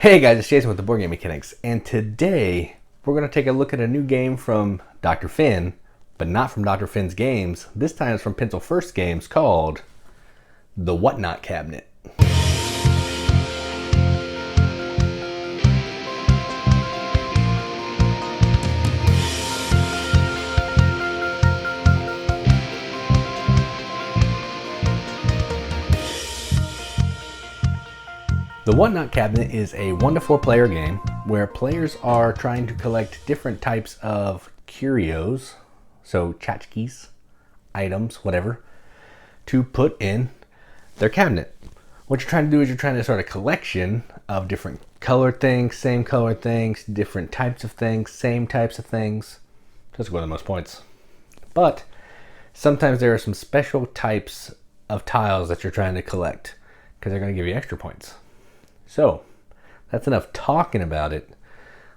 Hey guys, it's Jason with the Boardgame Mechanics, and today we're going to take a look at a new game from Dr. Finn, but not from Dr. Finn's games. This time it's from Pencil First Games called The Whatnot Cabinet. The Whatnot Cabinet is a 1 to 4 player game where players are trying to collect different types of curios, so tchotchkes, items, whatever, to put in their cabinet. What you're trying to do is you're trying to start a collection of different colored things, same colored things, different types of things, same types of things. Just go to the most points. But sometimes there are some special types of tiles that you're trying to collect because they're going to give you extra points. So that's enough talking about it.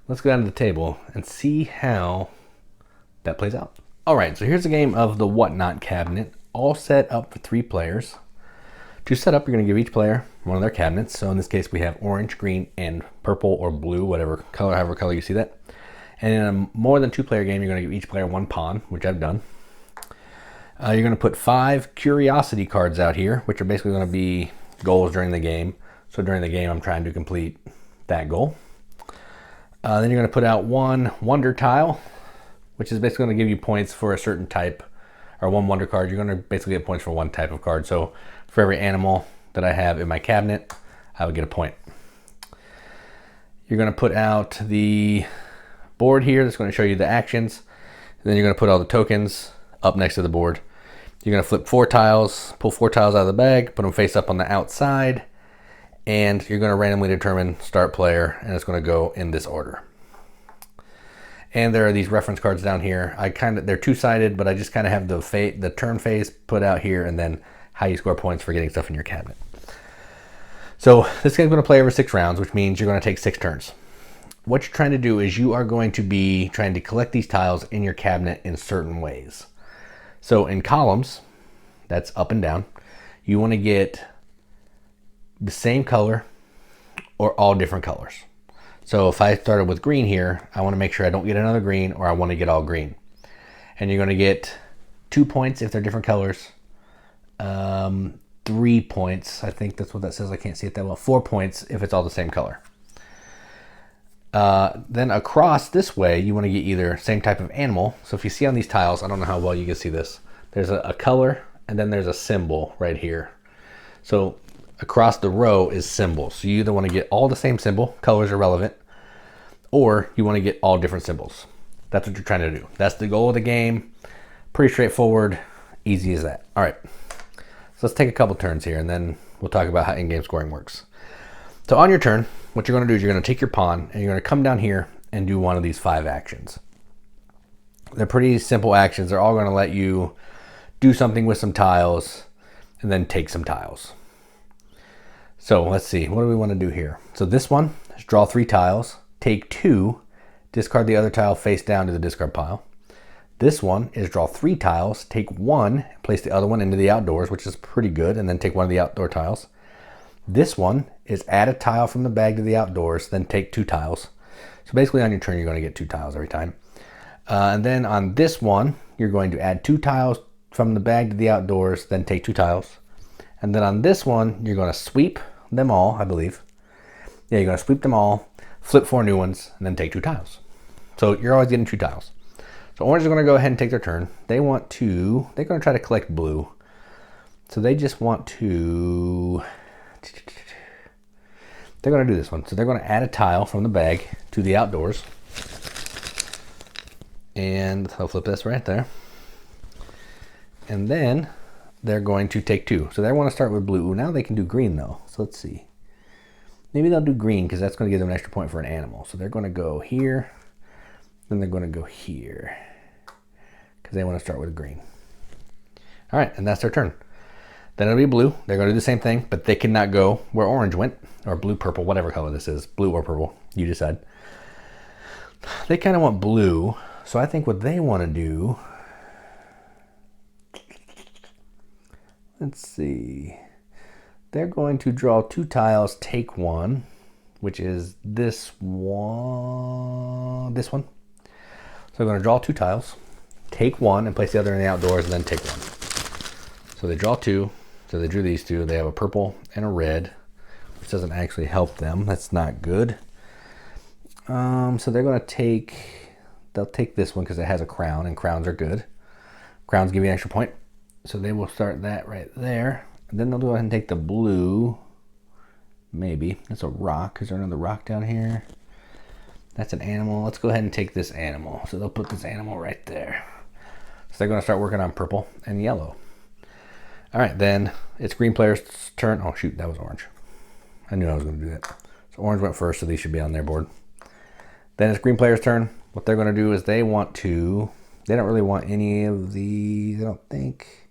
Let's go down to the table and see how that plays out. All right, so here's a game of the Whatnot Cabinet, all set up for 3 players. To set up, you're going to give each player one of their cabinets. So in this case, we have orange, green, and purple or blue, whatever color, however color you see that. And in a more than 2 player game, you're going to give each player 1 pawn, which I've done. You're going to put 5 curiosity cards out here, which are basically going to be goals during the game. So during the game, I'm trying to complete that goal. Then you're going to put out 1 wonder tile, which is basically going to give you points for a certain type, or 1 wonder card. You're going to basically get points for 1 type of card. So for every animal that I have in my cabinet, I would get a point. You're going to put out the board here that's going to show you the actions. And then you're going to put all the tokens up next to the board. You're going to flip 4 tiles, pull 4 tiles out of the bag, put them face up on the outside, and you're going to randomly determine start player, and it's going to go in this order. And there are these reference cards down here. They're 2-sided, but I just kind of have the turn phase put out here, and then how you score points for getting stuff in your cabinet. So this game's going to play over 6 rounds, which means you're going to take 6 turns. What you're trying to do is you are going to be trying to collect these tiles in your cabinet in certain ways. So in columns, that's up and down, you want to get the same color or all different colors. So if I started with green here, I want to make sure I don't get another green, or I want to get all green. And you're going to get 2 points if they're different colors. 3 points, I think that's what that says. I can't see it that well. 4 points if it's all the same color. Then across this way, you want to get either same type of animal. So if you see on these tiles, I don't know how well you can see this. There's a color, and then there's a symbol right here. So across the row is symbols. So you either want to get all the same symbol, colors are relevant, or you want to get all different symbols. That's what you're trying to do. That's the goal of the game. Pretty straightforward, easy as that. All right, so let's take a couple turns here, and then we'll talk about how in-game scoring works. So on your turn, what you're going to do is you're going to take your pawn, and you're going to come down here and do one of these 5 actions. They're pretty simple actions. They're all going to let you do something with some tiles and then take some tiles. So let's see, what do we want to do here? So this one is draw 3 tiles, take 2, discard the other tile face down to the discard pile. This one is draw 3 tiles, take 1, place the other one into the outdoors, which is pretty good, and then take one of the outdoor tiles. This one is add a tile from the bag to the outdoors, then take 2 tiles. So basically on your turn, you're going to get 2 tiles every time. And then on this one, you're going to add 2 tiles from the bag to the outdoors, then take 2 tiles. And then on this one, you're going to sweep them all, I believe. Yeah, you're going to sweep them all, flip 4 new ones, and then take 2 tiles. So you're always getting 2 tiles. So orange is going to go ahead and take their turn. They're going to try to collect blue. So they just want to, they're going to do this one. So they're going to add a tile from the bag to the outdoors. And I'll flip this right there. And then they're going to take 2. So they want to start with blue. Now they can do green though. So let's see. Maybe they'll do green because that's going to give them an extra point for an animal. So they're going to go here. Then they're going to go here because they want to start with green. All right, and that's their turn. Then it'll be blue. They're going to do the same thing, but they cannot go where orange went, or blue, purple, whatever color this is, blue or purple, you decide. They kind of want blue, so I think what they want to do, let's see, they're going to draw 2 tiles, take 1, which is this one. So I'm going to draw 2 tiles, take one and place the other in the outdoors, and then take one. So they draw 2. So they drew these 2. They have a purple and a red, which doesn't actually help them. That's not good. So they're going to they'll take this one because it has a crown, and crowns are good. Crowns give you an extra point. So they will start that right there. And then they'll go ahead and take the blue. Maybe. That's a rock. Is there another rock down here? That's an animal. Let's go ahead and take this animal. So they'll put this animal right there. So they're going to start working on purple and yellow. All right, then it's green player's turn. Oh, shoot, that was orange. I knew I was going to do that. So orange went first, so these should be on their board. Then it's green player's turn. What they're going to do is they don't really want any of these, I don't think.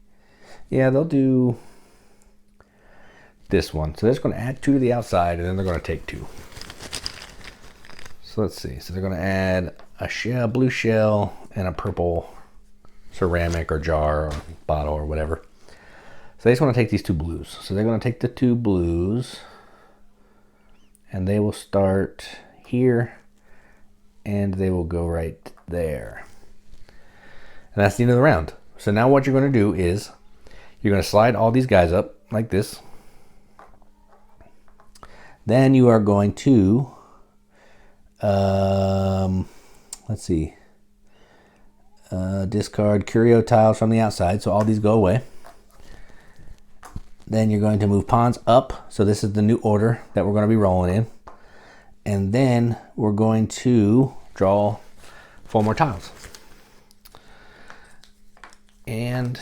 Yeah, they'll do this one. So they're just going to add 2 to the outside, and then they're going to take 2. So let's see. So they're going to add a blue shell and a purple ceramic or jar or bottle or whatever. So they just want to take these 2 blues. So they're going to take the 2 blues, and they will start here, and they will go right there. And that's the end of the round. So now what you're going to do is you're going to slide all these guys up like this. Then you are going to, let's see, discard Curio tiles from the outside. So all these go away. Then you're going to move pawns up. So this is the new order that we're going to be rolling in. And then we're going to draw 4 more tiles. And,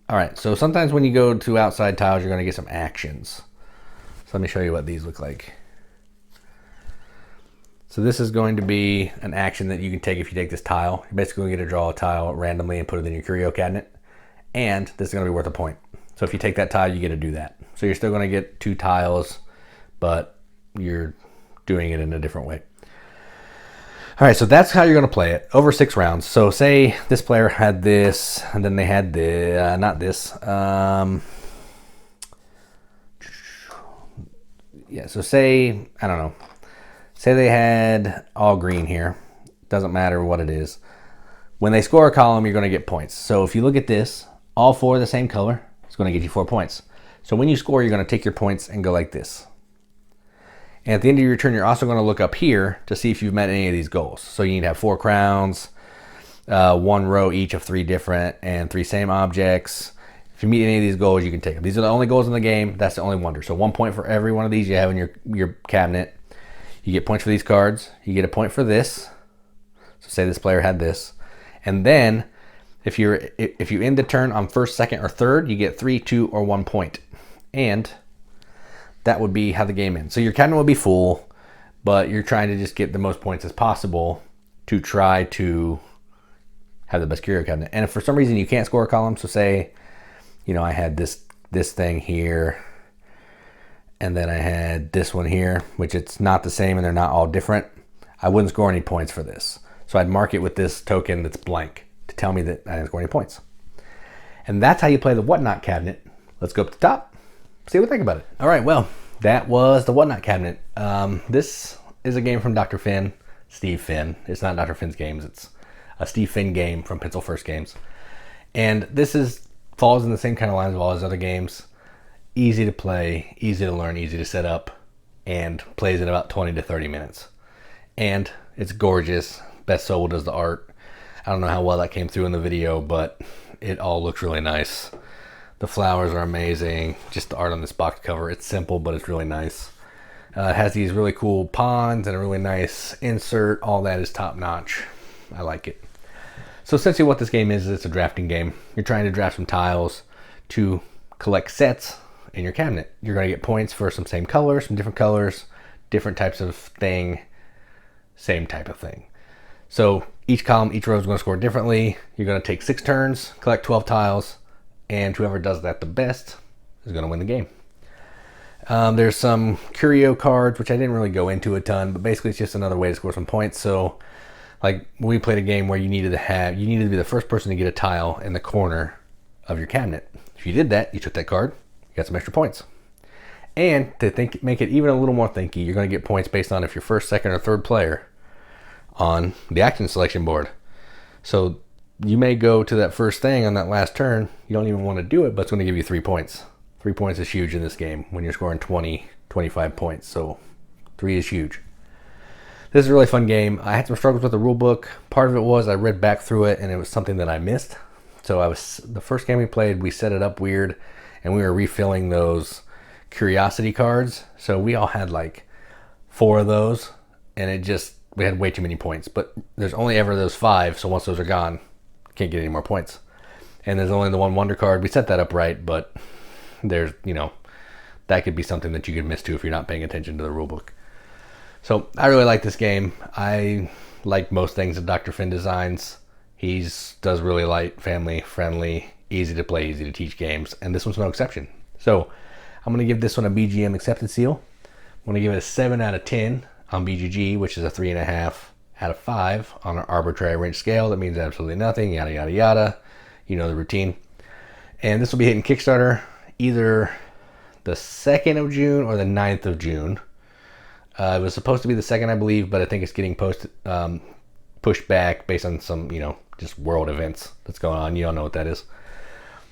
all right, so sometimes when you go to outside tiles, you're going to get some actions. So let me show you what these look like. So this is going to be an action that you can take if you take this tile. You're basically going to get to draw a tile randomly and put it in your curio cabinet. And this is going to be worth a point. So if you take that tile, you get to do that. So you're still going to get 2 tiles, but you're doing it in a different way. All right, so that's how you're going to play it over 6 rounds. So say this player had this, and then they had the, not this. Yeah, so say, I don't know. Say they had all green here. Doesn't matter what it is. When they score a column, you're going to get points. So if you look at this, all 4 of the same color, it's going to get you 4 points. So when you score, you're going to take your points and go like this. And at the end of your turn, you're also going to look up here to see if you've met any of these goals. So you need to have 4 crowns, 1 row each of 3 different, and 3 same objects. If you meet any of these goals, you can take them. These are the only goals in the game. That's the only wonder. So 1 point for every one of these you have in your cabinet. You get points for these cards. You get a point for this. So say this player had this. And then if you end the turn on 1st, 2nd, or 3rd, you get 3, 2, or 1 point. And that would be how the game ends. So your cabinet will be full, but you're trying to just get the most points as possible to try to have the best curio cabinet. And if for some reason you can't score a column, so say, you know, I had this thing here, and then I had this one here, which it's not the same and they're not all different, I wouldn't score any points for this. So I'd mark it with this token that's blank to tell me that I didn't score any points. And that's how you play the Whatnot cabinet. Let's go up to the top. See what we think about it. All right, well, that was the Whatnot cabinet. This is a game from Dr. Finn, Steve Finn. It's not Dr. Finn's games. It's a Steve Finn game from Pencil First Games. And this falls in the same kind of lines of all his other games. Easy to play, easy to learn, easy to set up, and plays in about 20 to 30 minutes. And it's gorgeous. Beth Sobel does the art. I don't know how well that came through in the video, but it all looks really nice. The flowers are amazing. Just the art on this box cover. It's simple, but it's really nice. It has these really cool pawns and a really nice insert. All that is top notch. I like it. So essentially what this game is it's a drafting game. You're trying to draft some tiles to collect sets in your cabinet. You're going to get points for some same colors, some different colors, different types of thing, same type of thing. So each column, each row is going to score differently. You're going to take 6 turns, collect 12 tiles, and whoever does that the best is going to win the game. There's some curio cards, which I didn't really go into a ton, but basically it's just another way to score some points. So like we played a game where you needed to be the first person to get a tile in the corner of your cabinet. If you did that, you took that card, you got some extra points. And to make it even a little more thinky, you're going to get points based on if you're first, second, or third player on the action selection board. So you may go to that first thing on that last turn. You don't even want to do it, but it's going to give you 3 points. 3 points is huge in this game when you're scoring 20, 25 points. So 3 is huge. This is a really fun game. I had some struggles with the rule book. Part of it was I read back through it and it was something that I missed. So the first game we played, we set it up weird and we were refilling those curiosity cards. So we all had like 4 of those and we had way too many points. But there's only ever those 5, so once those are gone, can't get any more points. And there's only the one wonder card. We set that up right, but there's, that could be something that you could miss too if you're not paying attention to the rule book. So I really like this game. I like most things that Dr. Finn designs. He does really light, family friendly, easy to play, easy to teach games, and this one's no exception. So I'm going to give this one a BGM accepted seal. I'm going to give it a 7 out of 10 on BGG, which is a 3.5 out of 5 on an arbitrary range scale. That means absolutely nothing, yada, yada, yada. You know the routine. And this will be hitting Kickstarter either the 2nd of June or the 9th of June. It was supposed to be the 2nd, I believe, but I think it's getting pushed back based on some, just world events that's going on. You all know what that is.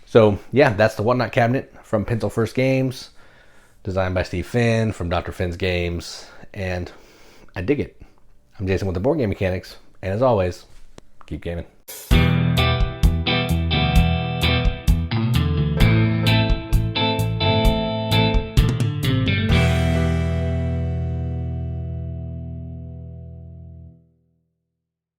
So, yeah, that's the Whatnot cabinet from Pencil First Games, designed by Steve Finn from Dr. Finn's Games, and I dig it. I'm Jason with the Board Game Mechanics, and as always, keep gaming.